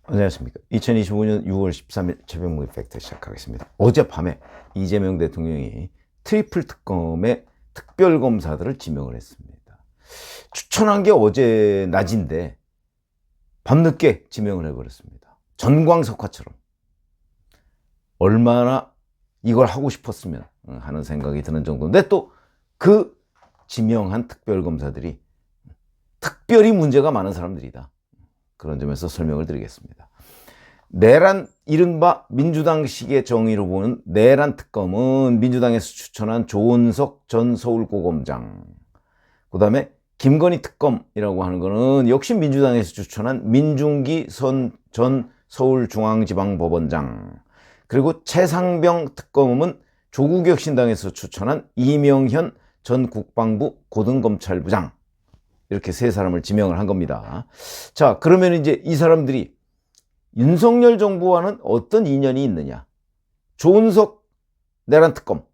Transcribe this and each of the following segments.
안녕하십니까. 2025년 6월 13일 최병무의 팩트 시작하겠습니다. 어젯밤에 이재명 대통령이 트리플 특검의 특별검사들을 지명을 했습니다. 추천한 게 어제 낮인데 밤늦게 지명을 해버렸습니다. 전광석화처럼. 얼마나 이걸 하고 싶었으면 하는 생각이 드는 정도인데, 또 그 지명한 특별검사들이 특별히 문제가 많은 사람들이다. 그런 점에서 설명을 드리겠습니다. 내란, 이른바 민주당식의 정의로 보는 내란 특검은 민주당에서 추천한 조은석 전 서울고검장, 그 다음에 김건희 특검이라고 하는 거는 역시 민주당에서 추천한 민중기 전 서울중앙지방법원장, 그리고 최상병 특검은 조국혁신당에서 추천한 이명현 전 국방부 고등검찰부장, 이렇게 세 사람을 지명을 한 겁니다. 자, 그러면 이제 이 사람들이 윤석열 정부와는 어떤 인연이 있느냐? 조은석 내란 특검,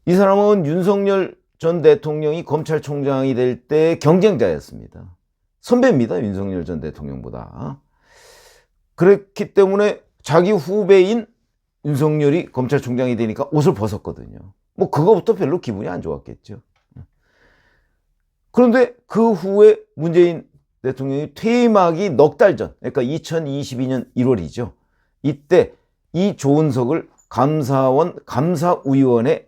이 사람은 윤석열 전 대통령이 검찰총장이 될 때 경쟁자였습니다. 선배입니다, 윤석열 전 대통령보다. 그렇기 때문에 자기 후배인 윤석열이 검찰총장이 되니까 옷을 벗었거든요. 뭐 그거부터 별로 기분이 안 좋았겠죠. 그런데 그 후에 문재인 대통령이 퇴임하기 넉 달 전, 그러니까 2022년 1월이죠. 이때 이 조은석을 감사원 감사위원회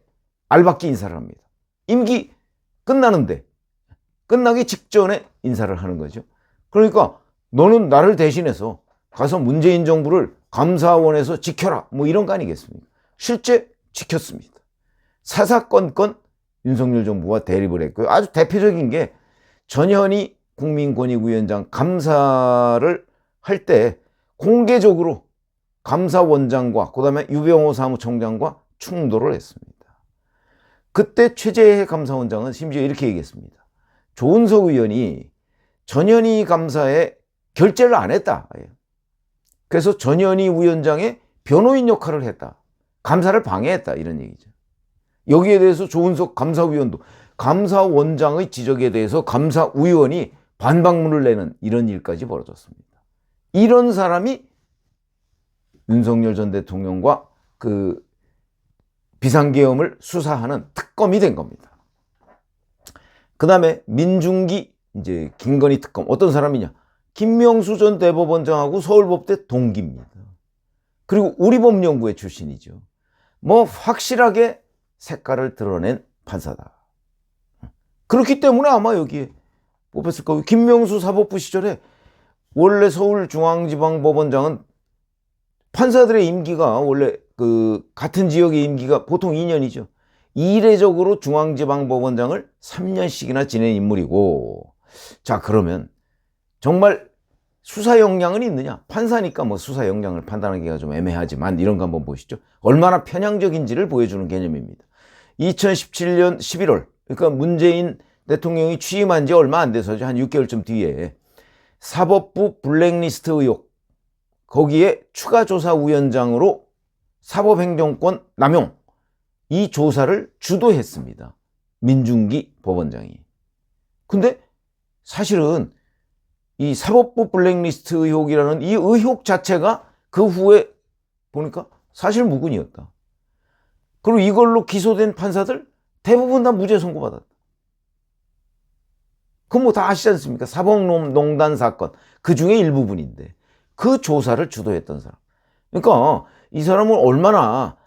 알박기 인사를 합니다. 임기 끝나는데, 끝나기 직전에 인사를 하는 거죠. 그러니까 너는 나를 대신해서 가서 문재인 정부를 감사원에서 지켜라, 뭐 이런 거 아니겠습니까? 실제 지켰습니다. 사사건건 윤석열 정부와 대립을 했고요. 아주 대표적인 게 전현희 국민권익위원장 감사를 할 때 공개적으로 감사원장과 그다음에 유병호 사무총장과 충돌을 했습니다. 그때 최재해 감사원장은 심지어 이렇게 얘기했습니다. 조은석 의원이 전현희 감사에 결재를 안 했다. 그래서 전현희 위원장의 변호인 역할을 했다. 감사를 방해했다, 이런 얘기죠. 여기에 대해서 조은석 감사위원도 감사원장의 지적에 대해서 감사위원이 반박문을 내는 이런 일까지 벌어졌습니다. 이런 사람이 윤석열 전 대통령과 그 비상계엄을 수사하는 특검이 된 겁니다. 그 다음에 민중기 이제 김건희 특검, 어떤 사람이냐? 김명수 전 대법원장하고 서울법대 동기입니다. 그리고 우리법연구회 출신이죠. 뭐 확실하게 색깔을 드러낸 판사다. 그렇기 때문에 아마 여기에 뽑혔을 거고, 김명수 사법부 시절에 원래 서울중앙지방법원장은 판사들의 임기가 원래 그 같은 지역의 임기가 보통 2년이죠. 이례적으로 중앙지방법원장을 3년씩이나 지낸 인물이고, 자, 그러면 정말 수사 역량은 있느냐? 판사니까 뭐 수사 역량을 판단하기가 좀 애매하지만 이런 거 한번 보시죠. 얼마나 편향적인지를 보여주는 개념입니다. 2017년 11월, 그러니까 문재인 대통령이 취임한 지 얼마 안 돼서죠. 한 6개월쯤 뒤에 사법부 블랙리스트 의혹, 거기에 추가조사위원장으로 사법행정권 남용, 이 조사를 주도했습니다. 민중기 법원장이. 근데 사실은 이 사법부 블랙리스트 의혹이라는 이 의혹 자체가 그 후에 보니까 사실 무근이었다. 그리고 이걸로 기소된 판사들 대부분 다 무죄 선고받았다. 그건 뭐 다 아시지 않습니까? 사법농단 사건, 그 중에 일부분인데 그 조사를 주도했던 사람. 그러니까 이 사람은 얼마나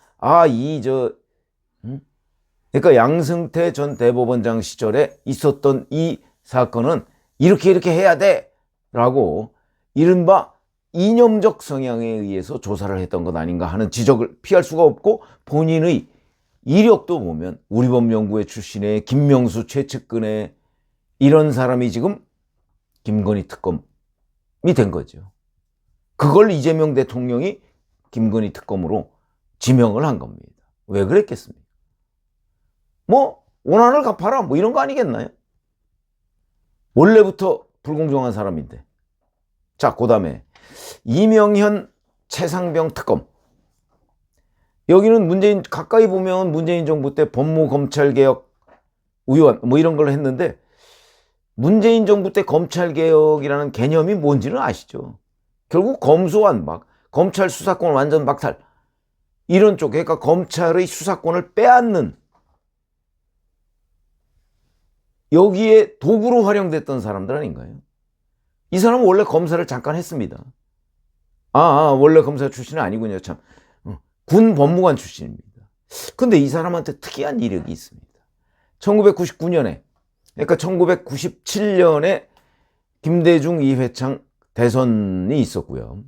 그러니까 양승태 전 대법원장 시절에 있었던 이 사건은 이렇게 해야 돼 라고 이른바 이념적 성향에 의해서 조사를 했던 것 아닌가 하는 지적을 피할 수가 없고, 본인의 이력도 보면 우리법연구회 출신의 김명수 최측근의 이런 사람이 지금 김건희 특검이 된 거죠. 그걸 이재명 대통령이 김건희 특검으로 지명을 한 겁니다. 왜 그랬겠습니까? 뭐 원한을 갚아라, 뭐 이런 거 아니겠나요? 원래부터 불공정한 사람인데. 자, 그 다음에 이명현 최상병 특검. 여기는 문재인, 가까이 보면 문재인 정부 때 법무검찰개혁 의원 뭐 이런 걸 했는데, 문재인 정부 때 검찰개혁이라는 개념이 뭔지는 아시죠? 결국 검수완박, 검찰 수사권 완전 박탈, 이런 쪽, 그러니까 검찰의 수사권을 빼앗는, 여기에 도구로 활용됐던 사람들 아닌가요? 이 사람은 원래 검사를 잠깐 했습니다. 원래 검사 출신은 아니군요. 참. 군 법무관 출신입니다. 근데 이 사람한테 특이한 이력이 있습니다. 1999년에, 그러니까 1997년에 김대중, 이회창 대선이 있었고요.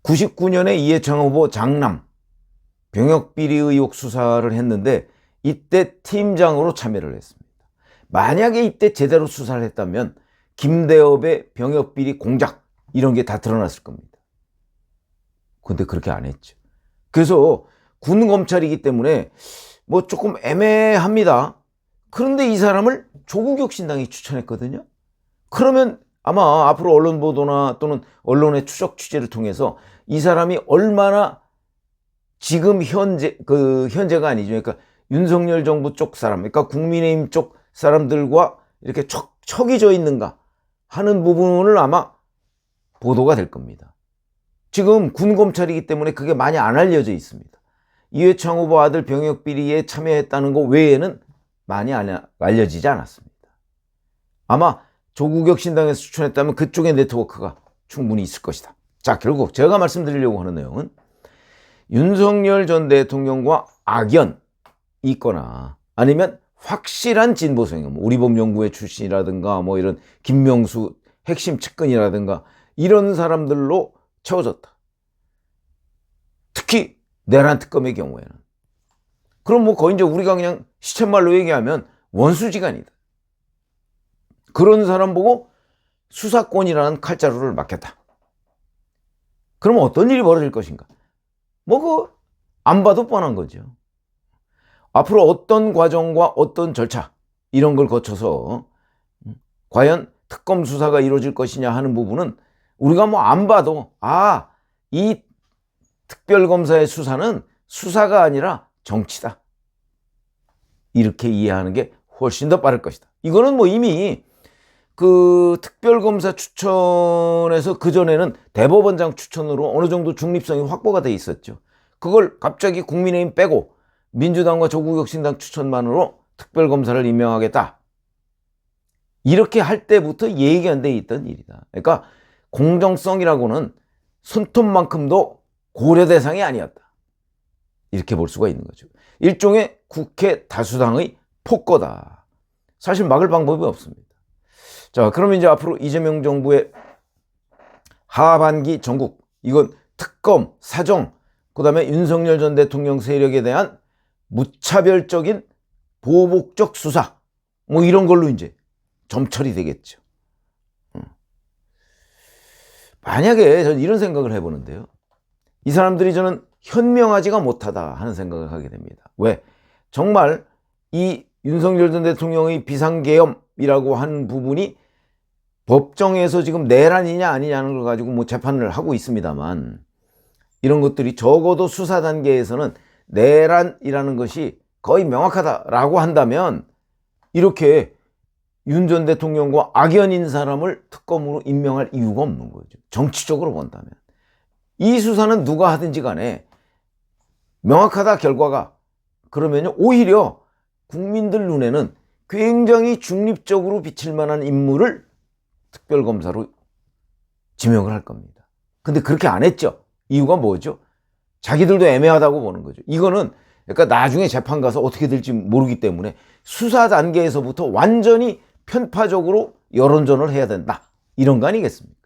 99년에 이회창 후보 장남 병역비리 의혹 수사를 했는데 이때 팀장으로 참여를 했습니다. 만약에 이때 제대로 수사를 했다면 김대엽의 병역비리 공작 이런 게 다 드러났을 겁니다. 근데 그렇게 안 했죠. 그래서 군 검찰이기 때문에 뭐 조금 애매합니다. 그런데 이 사람을 조국혁 신당이 추천했거든요. 그러면 아마 앞으로 언론 보도나 또는 언론의 추적 취재를 통해서 이 사람이 얼마나 지금 현재가 아니죠. 그러니까 윤석열 정부 쪽 사람, 그러니까 국민의힘 쪽 사람들과 이렇게 척이 져 있는가 하는 부분을 아마 보도가 될 겁니다. 지금 군검찰이기 때문에 그게 많이 안 알려져 있습니다. 이회창 후보 아들 병역비리에 참여했다는 것 외에는 많이 알려지지 않았습니다. 아마 조국혁 신당에서 추천했다면 그쪽의 네트워크가 충분히 있을 것이다. 자, 결국 제가 말씀드리려고 하는 내용은 윤석열 전 대통령과 악연이 있거나 아니면 확실한 진보성이요. 우리법연구회 출신이라든가 뭐 이런 김명수 핵심 측근이라든가 이런 사람들로 채워졌다. 특히 내란 특검의 경우에는. 그럼 뭐 거의 이제 우리가 그냥 시쳇말로 얘기하면 원수지간이다. 그런 사람 보고 수사권이라는 칼자루를 맞겠다. 그럼 어떤 일이 벌어질 것인가? 안 봐도 뻔한 거죠. 앞으로 어떤 과정과 어떤 절차 이런 걸 거쳐서 과연 특검 수사가 이루어질 것이냐 하는 부분은 우리가 뭐 안 봐도 이 특별검사의 수사는 수사가 아니라 정치다. 이렇게 이해하는 게 훨씬 더 빠를 것이다. 이거는 뭐 이미 그 특별검사 추천에서 그전에는 대법원장 추천으로 어느 정도 중립성이 확보가 돼 있었죠. 그걸 갑자기 국민의힘 빼고 민주당과 조국혁 신당 추천만으로 특별검사를 임명하겠다. 이렇게 할 때부터 예견돼 있던 일이다. 그러니까 공정성이라고는 손톱만큼도 고려 대상이 아니었다. 이렇게 볼 수가 있는 거죠. 일종의 국회 다수당의 폭거다. 사실 막을 방법이 없습니다. 자, 그럼 이제 앞으로 이재명 정부의 하반기 전국, 이건 특검, 사정, 그 다음에 윤석열 전 대통령 세력에 대한 무차별적인 보복적 수사, 뭐 이런 걸로 이제 점철이 되겠죠. 만약에 저는 이런 생각을 해보는데요. 이 사람들이 저는 현명하지가 못하다 하는 생각을 하게 됩니다. 왜? 정말 이 윤석열 전 대통령의 비상계엄이라고 하는 부분이 법정에서 지금 내란이냐 아니냐는 걸 가지고 뭐 재판을 하고 있습니다만 이런 것들이 적어도 수사 단계에서는 내란이라는 것이 거의 명확하다라고 한다면 이렇게 윤 전 대통령과 악연인 사람을 특검으로 임명할 이유가 없는 거죠. 정치적으로 본다면. 이 수사는 누가 하든지 간에 명확하다 결과가 그러면 오히려 국민들 눈에는 굉장히 중립적으로 비칠 만한 인물을 특별검사로 지명을 할 겁니다. 근데 그렇게 안 했죠. 이유가 뭐죠? 자기들도 애매하다고 보는 거죠. 이거는 그러니까 나중에 재판 가서 어떻게 될지 모르기 때문에 수사 단계에서부터 완전히 편파적으로 여론전을 해야 된다. 이런 거 아니겠습니까?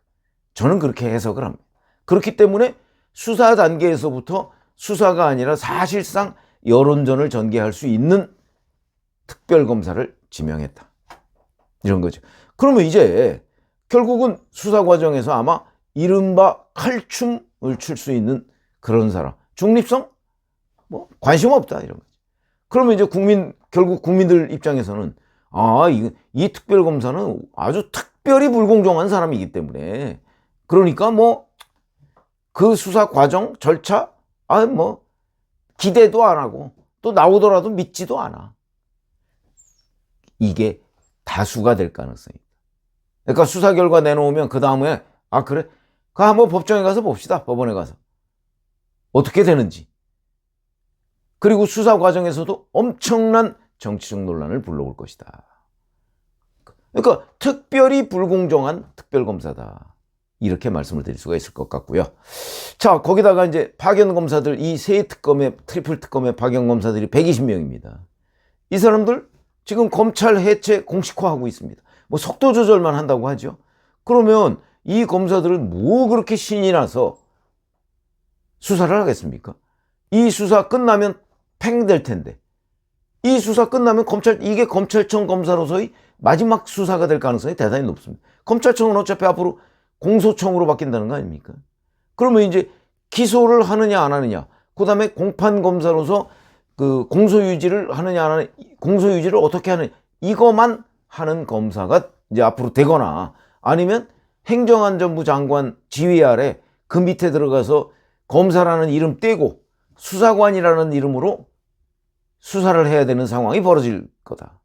저는 그렇게 해석을 합니다. 그렇기 때문에 수사 단계에서부터 수사가 아니라 사실상 여론전을 전개할 수 있는 특별검사를 지명했다. 이런 거죠. 그러면 이제 결국은 수사 과정에서 아마 이른바 칼춤을 출 수 있는 그런 사람. 중립성? 뭐 관심 없다 이런 거죠. 그러면 이제 결국 국민들 입장에서는 이 특별검사는 아주 특별히 불공정한 사람이기 때문에 그러니까 뭐 그 수사 과정 절차 뭐 기대도 안 하고 또 나오더라도 믿지도 않아. 이게 다수가 될 가능성이 있다. 그러니까 수사 결과 내놓으면 그 다음에 아 그래? 그 한번 법정에 가서 봅시다. 법원에 가서. 어떻게 되는지. 그리고 수사 과정에서도 엄청난 정치적 논란을 불러올 것이다. 그러니까 특별히 불공정한 특별검사다. 이렇게 말씀을 드릴 수가 있을 것 같고요. 자, 거기다가 이제 파견 검사들, 이 세 특검의, 트리플 특검의 파견 검사들이 120명입니다. 이 사람들 지금 검찰 해체 공식화하고 있습니다. 뭐 속도 조절만 한다고 하죠. 그러면 이 검사들은 뭐 그렇게 신이 나서 수사를 하겠습니까? 이 수사 끝나면 팽될 텐데. 이 수사 끝나면 이게 검찰청 검사로서의 마지막 수사가 될 가능성이 대단히 높습니다. 검찰청은 어차피 앞으로 공소청으로 바뀐다는 거 아닙니까? 그러면 이제 기소를 하느냐 안 하느냐, 그 다음에 공판검사로서 그 공소유지를 하느냐 안 하느냐, 공소유지를 어떻게 하느냐, 이거만 하는 검사가 이제 앞으로 되거나 아니면 행정안전부 장관 지휘 아래 그 밑에 들어가서 검사라는 이름 떼고 수사관이라는 이름으로 수사를 해야 되는 상황이 벌어질 거다.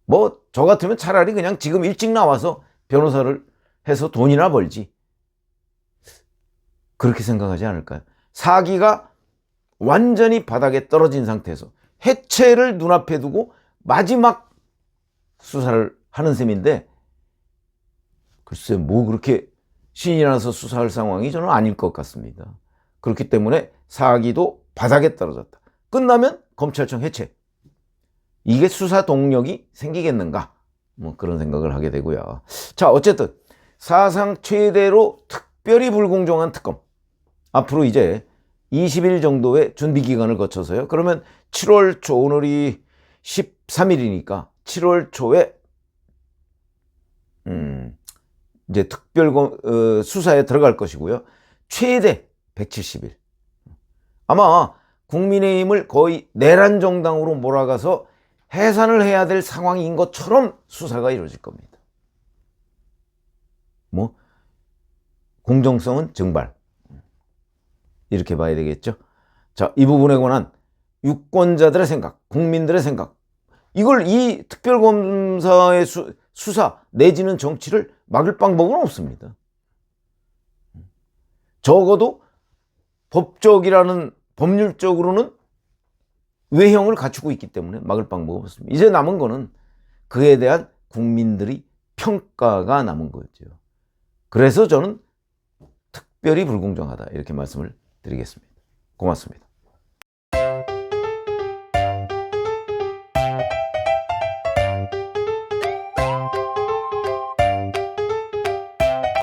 뭐 저 같으면 차라리 그냥 지금 일찍 나와서 변호사를 해서 돈이나 벌지. 그렇게 생각하지 않을까요? 사기가 완전히 바닥에 떨어진 상태에서 해체를 눈앞에 두고 마지막 수사를 하는 셈인데, 글쎄 뭐 그렇게 신이 나서 수사할 상황이 저는 아닐 것 같습니다. 그렇기 때문에 사기도 바닥에 떨어졌다. 끝나면 검찰청 해체. 이게 수사 동력이 생기겠는가? 뭐 그런 생각을 하게 되고요. 자, 어쨌든 사상 최대로 특별히 불공정한 특검. 앞으로 이제 20일 정도의 준비 기간을 거쳐서요. 그러면 7월 초, 오늘이 13일이니까 7월 초에 이제 특별 수사에 들어갈 것이고요. 최대 170일. 아마 국민의힘을 거의 내란 정당으로 몰아가서 해산을 해야 될 상황인 것처럼 수사가 이루어질 겁니다. 뭐 공정성은 증발. 이렇게 봐야 되겠죠. 자, 이 부분에 관한 유권자들의 생각, 국민들의 생각, 이걸 이 특별검사의 수사 내지는 정치를 막을 방법은 없습니다. 적어도 법률적으로는 외형을 갖추고 있기 때문에 막을 방법은 없습니다. 이제 남은 거는 그에 대한 국민들의 평가가 남은 거죠. 그래서 저는 특별히 불공정하다 이렇게 말씀을 드리겠습니다. 고맙습니다.